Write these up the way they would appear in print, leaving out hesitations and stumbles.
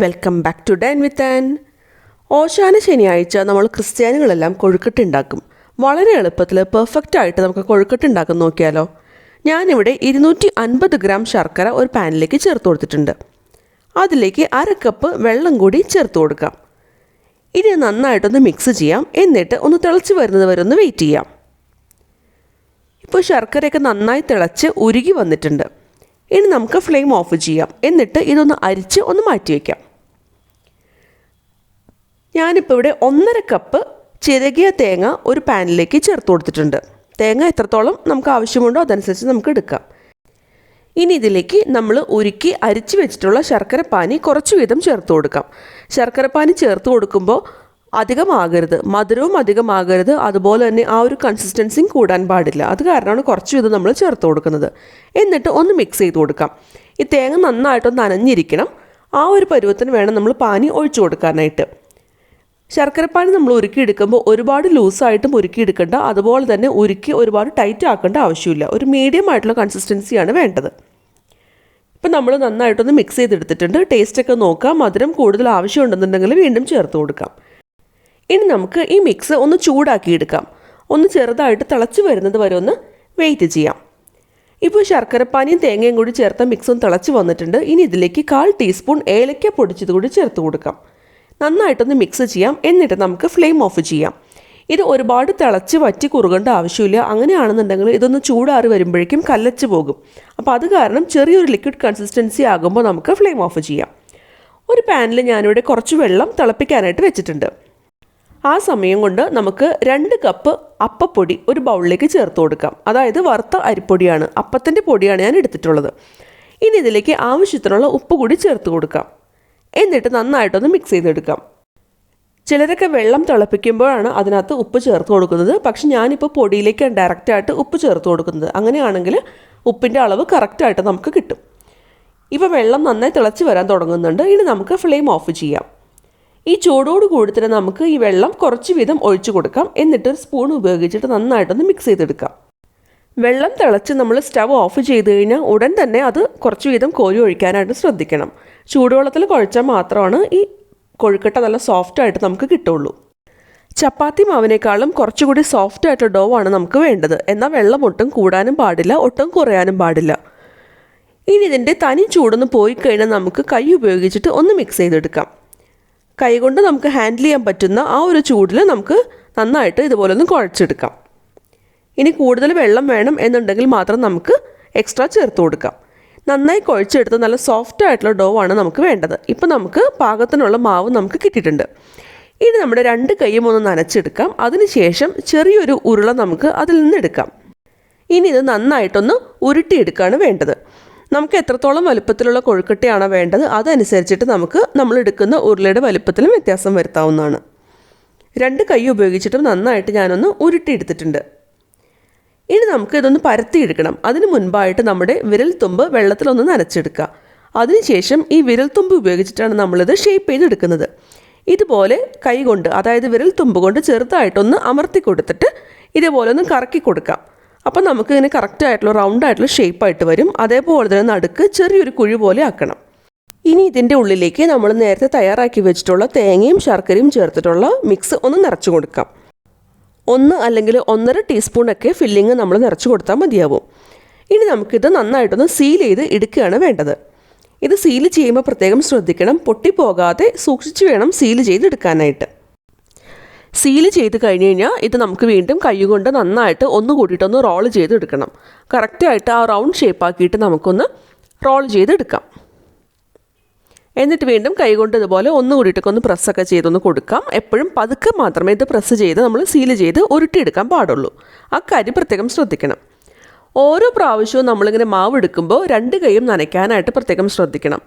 Welcome back to dine with Ann. Oshana ശനിയാഴ്ച നമ്മൾ ക്രിസ്ത്യാനികളെല്ലാം കൊഴുക്കട്ട ഉണ്ടാക്കും. വളരെ എളുപ്പത്തിൽ പെർഫെക്റ്റ് ആയിട്ട് നമുക്ക് കൊഴുക്കട്ട ഉണ്ടാക്കാൻ നോക്കിയാലോ. ഞാനിവിടെ 250 ഗ്രാം ശർക്കര ഒരു പാനിലേക്ക് ചേർത്ത് കൊടുത്തിട്ടുണ്ട്. അതിലേക്ക് 1/2 കപ്പ് വെള്ളം കൂടി ചേർത്ത് കൊടുക്കാം. ഇനി നന്നായിട്ടൊന്ന് മിക്സ് ചെയ്യാം. എന്നിട്ട് ഒന്ന് തിളച്ച് വരുന്നത് വരെ ഒന്ന് വെയിറ്റ് ചെയ്യാം. ഇപ്പോൾ ശർക്കരയൊക്കെ നന്നായി തിളച്ച് ഉരുകി വന്നിട്ടുണ്ട്. ഇനി നമുക്ക് ഫ്ലെയിം ഓഫ് ചെയ്യാം. എന്നിട്ട് ഇതൊന്ന് അരിച്ച് ഒന്ന് മാറ്റി വയ്ക്കാം. ഞാനിപ്പോൾ ഇവിടെ 1/2 കപ്പ് ചിരകിയ തേങ്ങ ഒരു പാനിലേക്ക് ചേർത്ത് കൊടുത്തിട്ടുണ്ട്. തേങ്ങ എത്രത്തോളം നമുക്ക് ആവശ്യമുണ്ടോ അതനുസരിച്ച് നമുക്ക് എടുക്കാം. ഇനി ഇതിലേക്ക് നമ്മൾ ഉരുക്കി അരിച്ച് വെച്ചിട്ടുള്ള ശർക്കരപ്പാനി കുറച്ച് വീതം ചേർത്ത് കൊടുക്കാം. ശർക്കരപ്പാനി ചേർത്ത് കൊടുക്കുമ്പോൾ അധികമാകരുത്, മധുരവും അധികമാകരുത്, അതുപോലെ തന്നെ ആ ഒരു കൺസിസ്റ്റൻസിയും കൂടാൻ പാടില്ല. അത് കാരണമാണ് കുറച്ച് വീതം നമ്മൾ ചേർത്ത് കൊടുക്കുന്നത്. എന്നിട്ട് ഒന്ന് മിക്സ് ചെയ്ത് കൊടുക്കാം. ഈ തേങ്ങ നന്നായിട്ടൊന്ന് നനഞ്ഞിരിക്കണം. ആ ഒരു പരുവത്തിന് വേണം നമ്മൾ പാനി ഒഴിച്ചു കൊടുക്കാനായിട്ട്. ശർക്കരപ്പാനി നമ്മൾ ഉരുക്കിയെടുക്കുമ്പോൾ ഒരുപാട് ലൂസായിട്ടും ഉരുക്കിയെടുക്കേണ്ട, അതുപോലെ തന്നെ ഉരുക്കി ഒരുപാട് ടൈറ്റ് ആക്കേണ്ട ആവശ്യമില്ല. ഒരു മീഡിയം ആയിട്ടുള്ള കൺസിസ്റ്റൻസിയാണ് വേണ്ടത്. ഇപ്പം നമ്മൾ നന്നായിട്ടൊന്ന് മിക്സ് ചെയ്തെടുത്തിട്ടുണ്ട്. ടേസ്റ്റൊക്കെ നോക്കാം. മധുരം കൂടുതൽ ആവശ്യമുണ്ടെന്നുണ്ടെങ്കിൽ വീണ്ടും ചേർത്ത് കൊടുക്കാം. ഇനി നമുക്ക് ഈ മിക്സ് ഒന്ന് ചൂടാക്കിയെടുക്കാം. ഒന്ന് ചെറുതായിട്ട് തിളച്ച് വരുന്നത് വരെ ഒന്ന് വെയിറ്റ് ചെയ്യാം. ഇപ്പോൾ ശർക്കരപ്പാനിയും തേങ്ങയും കൂടി ചേർത്ത മിക്സും തിളച്ച് വന്നിട്ടുണ്ട്. ഇനി ഇതിലേക്ക് 1/4 ടീസ്പൂൺ ഏലക്ക പൊടിച്ചത് കൂടി ചേർത്ത് കൊടുക്കാം. നന്നായിട്ടൊന്ന് മിക്സ് ചെയ്യാം. എന്നിട്ട് നമുക്ക് ഫ്ലെയിം ഓഫ് ചെയ്യാം. ഇത് ഒരുപാട് തിളച്ച് വറ്റി കുറുകേണ്ട ആവശ്യമില്ല. അങ്ങനെയാണെന്നുണ്ടെങ്കിൽ ഇതൊന്ന് ചൂടാറി വരുമ്പോഴേക്കും കല്ലച്ച് പോകും. അപ്പോൾ അത് കാരണം ചെറിയൊരു ലിക്വിഡ് കൺസിസ്റ്റൻസി ആകുമ്പോൾ നമുക്ക് ഫ്ലെയിം ഓഫ് ചെയ്യാം. ഒരു പാനിൽ ഞാനിവിടെ കുറച്ച് വെള്ളം തിളപ്പിക്കാനായിട്ട് വെച്ചിട്ടുണ്ട്. ആ സമയം കൊണ്ട് നമുക്ക് 2 കപ്പ് അപ്പപ്പൊടി ഒരു ബൗളിലേക്ക് ചേർത്ത് കൊടുക്കാം. അതായത് വറുത്ത അരിപ്പൊടിയാണ്, അപ്പത്തിൻ്റെ പൊടിയാണ് ഞാൻ എടുത്തിട്ടുള്ളത്. ഇനി ഇതിലേക്ക് ആവശ്യത്തിനുള്ള ഉപ്പ് കൂടി ചേർത്ത് കൊടുക്കാം. എന്നിട്ട് നന്നായിട്ടൊന്ന് മിക്സ് ചെയ്തെടുക്കാം. ചിലരൊക്കെ വെള്ളം തിളപ്പിക്കുമ്പോഴാണ് അതിനകത്ത് ഉപ്പ് ചേർത്ത് കൊടുക്കുന്നത്. പക്ഷെ ഞാനിപ്പോൾ പൊടിയിലേക്ക് ഡയറക്റ്റായിട്ട് ഉപ്പ് ചേർത്ത് കൊടുക്കുന്നത്. അങ്ങനെയാണെങ്കിൽ ഉപ്പിൻ്റെ അളവ് കറക്റ്റായിട്ട് നമുക്ക് കിട്ടും. ഇപ്പോൾ വെള്ളം നന്നായി തിളച്ച് വരാൻ തുടങ്ങുന്നുണ്ട്. ഇനി നമുക്ക് ഫ്ലെയിം ഓഫ് ചെയ്യാം. ഈ ചൂടോട് കൂടി തന്നെ നമുക്ക് ഈ വെള്ളം കുറച്ച് വീതം ഒഴിച്ചു കൊടുക്കാം. എന്നിട്ട് ഒരു സ്പൂൺ ഉപയോഗിച്ചിട്ട് നന്നായിട്ടൊന്ന് മിക്സ് ചെയ്തെടുക്കാം. വെള്ളം തിളച്ച് നമ്മൾ സ്റ്റവ് ഓഫ് ചെയ്ത് കഴിഞ്ഞാൽ ഉടൻ തന്നെ അത് കുറച്ച് വീതം കോരി ഒഴിക്കാനായിട്ട് ശ്രദ്ധിക്കണം. ചൂടുവെള്ളത്തിൽ കുഴച്ചാൽ മാത്രമാണ് ഈ കൊഴുക്കട്ട നല്ല സോഫ്റ്റായിട്ട് നമുക്ക് കിട്ടുള്ളൂ. ചപ്പാത്തി മാവിനേക്കാളും കുറച്ചുകൂടി സോഫ്റ്റായിട്ട് ഡോ ആണ് നമുക്ക് വേണ്ടത്. എന്നാൽ വെള്ളം ഒട്ടും കൂടാനും പാടില്ല, ഒട്ടും കുറയാനും പാടില്ല. ഇനി ഇതിൻ്റെ തനി ചൂടൊന്ന് പോയി കഴിഞ്ഞാൽ നമുക്ക് കൈ ഉപയോഗിച്ചിട്ട് ഒന്ന് മിക്സ് ചെയ്തെടുക്കാം. കൈകൊണ്ട് നമുക്ക് ഹാൻഡിൽ ചെയ്യാൻ പറ്റുന്ന ആ ഒരു ചൂടിൽ നമുക്ക് നന്നായിട്ട് ഇതുപോലെ ഒന്ന് കുഴച്ചെടുക്കാം. ഇനി കൂടുതൽ വെള്ളം വേണം എന്നുണ്ടെങ്കിൽ മാത്രം നമുക്ക് എക്സ്ട്രാ ചേർത്ത് കൊടുക്കാം. നന്നായി കുഴച്ചെടുത്ത് നല്ല സോഫ്റ്റ് ആയിട്ടുള്ള ഡോ ആണ് നമുക്ക് വേണ്ടത്. ഇപ്പോൾ നമുക്ക് പാകത്തിനുള്ള മാവ് നമുക്ക് കിട്ടിയിട്ടുണ്ട്. ഇനി നമ്മുടെ 2 കൈയും ഒന്ന് നനച്ചെടുക്കാം. അതിനുശേഷം ചെറിയൊരു ഉരുള നമുക്ക് അതിൽ നിന്ന് എടുക്കാം. ഇനി ഇത് നന്നായിട്ടൊന്ന് ഉരുട്ടിയെടുക്കുകയാണ് വേണ്ടത്. നമുക്ക് എത്രത്തോളം വലുപ്പത്തിലുള്ള കൊഴുക്കട്ടയാണോ വേണ്ടത് അതനുസരിച്ചിട്ട് നമുക്ക് നമ്മൾ എടുക്കുന്ന ഉരുളയുടെ വലുപ്പത്തിലും വ്യത്യാസം വരുത്താവുന്നതാണ്. 2 കൈ ഉപയോഗിച്ചിട്ടും നന്നായിട്ട് ഞാനൊന്ന് ഉരുട്ടിയെടുത്തിട്ടുണ്ട്. ഇനി നമുക്ക് ഇതൊന്ന് പരത്തിയെടുക്കണം. അതിന് മുൻപായിട്ട് നമ്മുടെ വിരൽത്തുമ്പ് വെള്ളത്തിലൊന്ന് നനച്ചെടുക്കുക. അതിനുശേഷം ഈ വിരൽത്തുമ്പ് ഉപയോഗിച്ചിട്ടാണ് നമ്മളിത് ഷേപ്പ് ചെയ്തെടുക്കുന്നത്. ഇതുപോലെ കൈ കൊണ്ട്, അതായത് വിരൽത്തുമ്പ് കൊണ്ട് ചെറുതായിട്ടൊന്ന് അമർത്തി കൊടുത്തിട്ട് ഇതേപോലെ ഒന്ന് കറക്കി കൊടുക്കാം. അപ്പോൾ നമുക്ക് ഇങ്ങനെ കറക്റ്റായിട്ടുള്ള റൗണ്ടായിട്ടുള്ള ഷേപ്പായിട്ട് വരും. അതേപോലെ തന്നെ നടുക്ക് ചെറിയൊരു കുഴി പോലെ ആക്കണം. ഇനി ഇതിൻ്റെ ഉള്ളിലേക്ക് നമ്മൾ നേരത്തെ തയ്യാറാക്കി വെച്ചിട്ടുള്ള തേങ്ങയും ശർക്കരയും ചേർത്തിട്ടുള്ള മിക്സ് ഒന്ന് നിറച്ച് കൊടുക്കാം. 1 അല്ലെങ്കിൽ 1.5 ടീസ്പൂണൊക്കെ ഫില്ലിങ് നമ്മൾ നിറച്ച് കൊടുത്താൽ മതിയാവും. ഇനി നമുക്കിത് നന്നായിട്ടൊന്ന് സീൽ ചെയ്ത് എടുക്കുകയാണ് വേണ്ടത്. ഇത് സീൽ ചെയ്യുമ്പോൾ പ്രത്യേകം ശ്രദ്ധിക്കണം. പൊട്ടിപ്പോകാതെ സൂക്ഷിച്ച് വേണം സീൽ ചെയ്തെടുക്കാനായിട്ട്. സീൽ ചെയ്ത് കഴിഞ്ഞ് കഴിഞ്ഞാൽ ഇത് നമുക്ക് വീണ്ടും കൈ കൊണ്ട് നന്നായിട്ട് ഒന്ന് കൂട്ടിയിട്ടൊന്ന് റോൾ ചെയ്തെടുക്കണം. കറക്റ്റായിട്ട് ആ റൗണ്ട് ഷേപ്പാക്കിയിട്ട് നമുക്കൊന്ന് റോൾ ചെയ്തെടുക്കാം. എന്നിട്ട് വീണ്ടും കൈ കൊണ്ട് ഇതുപോലെ ഒന്ന് കൂടിയിട്ടൊക്കെ ഒന്ന് പ്രസ്സൊക്കെ ചെയ്തൊന്ന് കൊടുക്കാം. എപ്പോഴും പതുക്കെ മാത്രമേ ഇത് പ്രസ് ചെയ്ത് നമ്മൾ സീൽ ചെയ്ത് ഉരുട്ടിയെടുക്കാൻ പാടുള്ളൂ. ആ കാര്യം പ്രത്യേകം ശ്രദ്ധിക്കണം. ഓരോ പ്രാവശ്യവും നമ്മളിങ്ങനെ മാവ് എടുക്കുമ്പോൾ 2 കൈയും നനയ്ക്കാനായിട്ട് പ്രത്യേകം ശ്രദ്ധിക്കണം.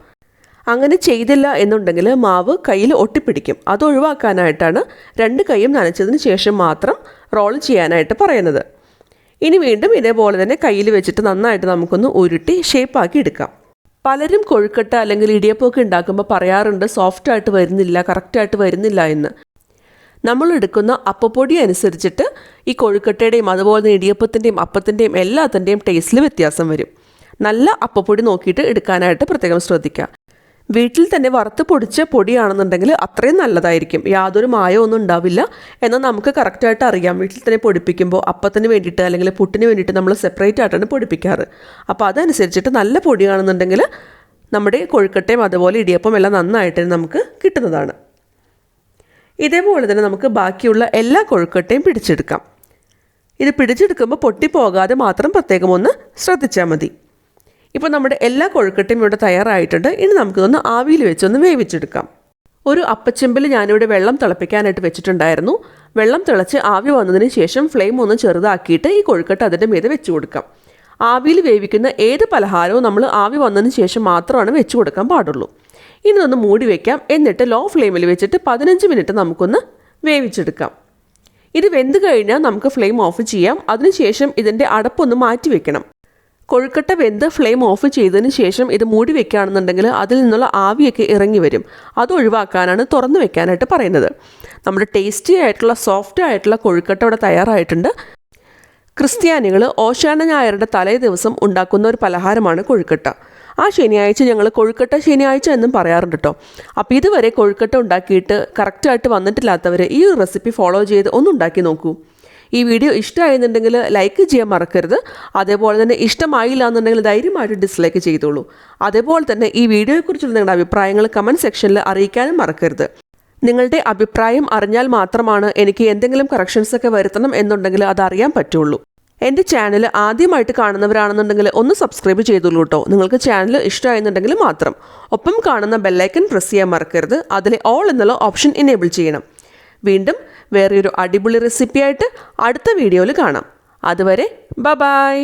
അങ്ങനെ ചെയ്തില്ല എന്നുണ്ടെങ്കിൽ മാവ് കയ്യിൽ ഒട്ടിപ്പിടിക്കും. അത് ഒഴിവാക്കാനായിട്ടാണ് 2 കൈയും നനച്ചതിന് ശേഷം മാത്രം റോൾ ചെയ്യാനായിട്ട് പറയുന്നത്. ഇനി വീണ്ടും ഇതേപോലെ തന്നെ കയ്യിൽ വെച്ചിട്ട് നന്നായിട്ട് നമുക്കൊന്ന് ഉരുട്ടി ഷേപ്പാക്കി എടുക്കാം. പലരും കൊഴുക്കട്ട അല്ലെങ്കിൽ ഇടിയപ്പമൊക്കെ ഉണ്ടാക്കുമ്പോൾ പറയാറുണ്ട് സോഫ്റ്റായിട്ട് വരുന്നില്ല, കറക്റ്റായിട്ട് വരുന്നില്ല എന്ന്. നമ്മൾ എടുക്കുന്ന അപ്പപ്പൊടി അനുസരിച്ചിട്ട് ഈ കൊഴുക്കട്ടയുടെയും അതുപോലെ തന്നെ ഇടിയപ്പത്തിൻ്റെയും അപ്പത്തിൻ്റെയും എല്ലാത്തിൻ്റെയും ടേസ്റ്റിൽ വ്യത്യാസം വരും. നല്ല അപ്പപ്പൊടി നോക്കിയിട്ട് എടുക്കാനായിട്ട് പ്രത്യേകം ശ്രദ്ധിക്കുക. വീട്ടിൽ തന്നെ വറുത്ത് പൊടിച്ച പൊടിയാണെന്നുണ്ടെങ്കിൽ അത്രയും നല്ലതായിരിക്കും. യാതൊരു മായമൊന്നും ഉണ്ടാവില്ല. എന്നാൽ നമുക്ക് കറക്റ്റായിട്ട് അറിയാം വീട്ടിൽ തന്നെ പൊടിപ്പിക്കുമ്പോൾ അപ്പത്തിന് വേണ്ടിയിട്ട് അല്ലെങ്കിൽ പുട്ടിന് വേണ്ടിയിട്ട് നമ്മൾ സെപ്പറേറ്റ് ആയിട്ടാണ് പൊടിപ്പിക്കാറ്. അപ്പോൾ അതനുസരിച്ചിട്ട് നല്ല പൊടിയാണെന്നുണ്ടെങ്കിൽ നമ്മുടെ കൊഴുക്കട്ടയും അതുപോലെ ഇടിയപ്പം എല്ലാം നന്നായിട്ട് നമുക്ക് കിട്ടുന്നതാണ്. ഇതേപോലെ തന്നെ നമുക്ക് ബാക്കിയുള്ള എല്ലാ കൊഴുക്കട്ടയും പിടിച്ചെടുക്കാം. ഇത് പിടിച്ചെടുക്കുമ്പോൾ പൊട്ടിപ്പോകാതെ മാത്രം പ്രത്യേകം ഒന്ന് ശ്രദ്ധിച്ചാൽ മതി. ഇപ്പോൾ നമ്മുടെ എല്ലാ കൊഴുക്കട്ടയും ഇവിടെ തയ്യാറായിട്ടുണ്ട്. ഇനി നമുക്കിതൊന്ന് ആവിയിൽ വെച്ചൊന്ന് വേവിച്ചെടുക്കാം. ഒരു അപ്പച്ചെമ്പിൽ ഞാനിവിടെ വെള്ളം തിളപ്പിക്കാനായിട്ട് വെച്ചിട്ടുണ്ടായിരുന്നു. വെള്ളം തിളച്ച് ആവി വന്നതിന് ശേഷം ഫ്ലെയിം ഒന്ന് ചെറുതാക്കിയിട്ട് ഈ കൊഴുക്കട്ട അതിൻ്റെ മീതെ വെച്ച് കൊടുക്കാം. ആവിയിൽ വേവിക്കുന്ന ഏത് പലഹാരവും നമ്മൾ ആവി വന്നതിന് ശേഷം മാത്രമാണ് വെച്ച് കൊടുക്കാൻ പാടുള്ളൂ. ഇനി ഒന്ന് മൂടി വയ്ക്കാം. എന്നിട്ട് ലോ ഫ്ലെയിമിൽ വെച്ചിട്ട് 15 മിനിറ്റ് നമുക്കൊന്ന് വേവിച്ചെടുക്കാം. ഇത് വെന്ത് കഴിഞ്ഞാൽ നമുക്ക് ഫ്ലെയിം ഓഫ് ചെയ്യാം. അതിനുശേഷം ഇതിൻ്റെ അടപ്പൊന്ന് മാറ്റി വെക്കണം. കൊഴുക്കട്ട വെന്ത് ഫ്ലെയിം ഓഫ് ചെയ്തതിന് ശേഷം ഇത് മൂടി വെക്കുകയാണെന്നുണ്ടെങ്കിൽ അതിൽ നിന്നുള്ള ആവിയൊക്കെ ഇറങ്ങി വരും. അത് ഒഴിവാക്കാനാണ് തുറന്നു വെക്കാനായിട്ട് പറയുന്നത്. നമ്മുടെ ടേസ്റ്റി ആയിട്ടുള്ള സോഫ്റ്റ് ആയിട്ടുള്ള കൊഴുക്കട്ട ഇവിടെ തയ്യാറായിട്ടുണ്ട്. ക്രിസ്ത്യാനികൾ ഓശാന ഞായറുടെ തലേ ദിവസം ഉണ്ടാക്കുന്ന ഒരു പലഹാരമാണ് കൊഴുക്കട്ട. ആ ശനിയാഴ്ച ഞങ്ങൾ കൊഴുക്കട്ട ശനിയാഴ്ച എന്നും പറയാറുണ്ട് കേട്ടോ. അപ്പോൾ ഇതുവരെ കൊഴുക്കട്ട ഉണ്ടാക്കിയിട്ട് കറക്റ്റായിട്ട് വന്നിട്ടില്ലാത്തവർ ഈ ഒരു റെസിപ്പി ഫോളോ ചെയ്ത് ഒന്ന് ഉണ്ടാക്കി നോക്കൂ. ഈ വീഡിയോ ഇഷ്ടമായിരുന്നുണ്ടെങ്കിൽ ലൈക്ക് ചെയ്യാൻ മറക്കരുത്. അതേപോലെ തന്നെ ഇഷ്ടമായില്ല എന്നുണ്ടെങ്കിൽ ധൈര്യമായിട്ട് ഡിസ്ലൈക്ക് ചെയ്തോളൂ. അതേപോലെ തന്നെ ഈ വീഡിയോയെക്കുറിച്ചുള്ള നിങ്ങളുടെ അഭിപ്രായങ്ങൾ കമൻറ്റ് സെക്ഷനിൽ അറിയിക്കാനും മറക്കരുത്. നിങ്ങളുടെ അഭിപ്രായം അറിഞ്ഞാൽ മാത്രമാണ് എനിക്ക് എന്തെങ്കിലും കറക്ഷൻസ് ഒക്കെ വരുത്തണം എന്നുണ്ടെങ്കിൽ അത് അറിയാൻ പറ്റുള്ളൂ. എൻ്റെ ചാനൽ ആദ്യമായിട്ട് കാണുന്നവരാണെന്നുണ്ടെങ്കിൽ ഒന്ന് സബ്സ്ക്രൈബ് ചെയ്തോളൂ കേട്ടോ. നിങ്ങൾക്ക് ചാനൽ ഇഷ്ടമായെന്നുണ്ടെങ്കിൽ മാത്രം. ഒപ്പം കാണുന്ന ബെല്ലൈക്കൺ പ്രസ് ചെയ്യാൻ മറക്കരുത്. അതിൽ ഓൾ എന്നുള്ള ഓപ്ഷൻ എനേബിൾ ചെയ്യണം. വീണ്ടും വേറെയൊരു അടിപൊളി റെസിപ്പിയായിട്ട് അടുത്ത വീഡിയോയിൽ കാണാം. അതുവരെ ബൈ.